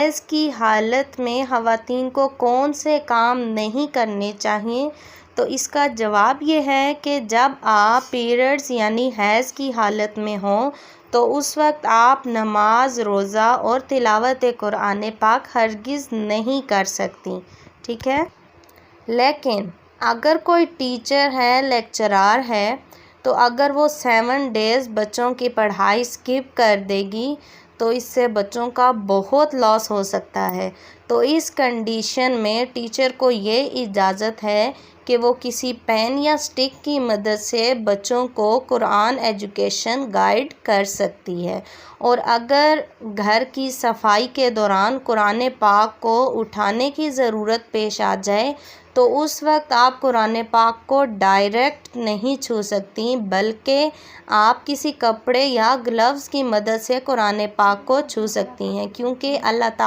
حیض کی حالت میں خواتین کو کون سے کام نہیں کرنے چاہیے؟ تو اس کا جواب یہ ہے کہ جب آپ پیریڈز یعنی حیض کی حالت میں ہوں تو اس وقت آپ نماز، روزہ اور تلاوت قرآن پاک ہرگز نہیں کر سکتی، ٹھیک ہے؟ لیکن اگر کوئی ٹیچر ہے، لیکچرار ہے، تو اگر وہ 7 ڈیز بچوں کی پڑھائی اسکپ کر دے گی تو اس سے بچوں کا بہت لاس ہو سکتا ہے۔ تو اس کنڈیشن میں ٹیچر کو یہ اجازت ہے کہ وہ کسی پین یا اسٹک کی مدد سے بچوں کو قرآن ایجوکیشن گائیڈ کر سکتی ہے، اور اگر گھر کی صفائی کے دوران قرآن پاک کو اٹھانے کی ضرورت پیش آ جائے تو اس وقت آپ قرآن پاک کو ڈائریکٹ نہیں چھو سکتی، بلکہ آپ کسی کپڑے یا گلوز کی مدد سے قرآن پاک کو چھو سکتی ہیں، کیونکہ اللہ تعالیٰ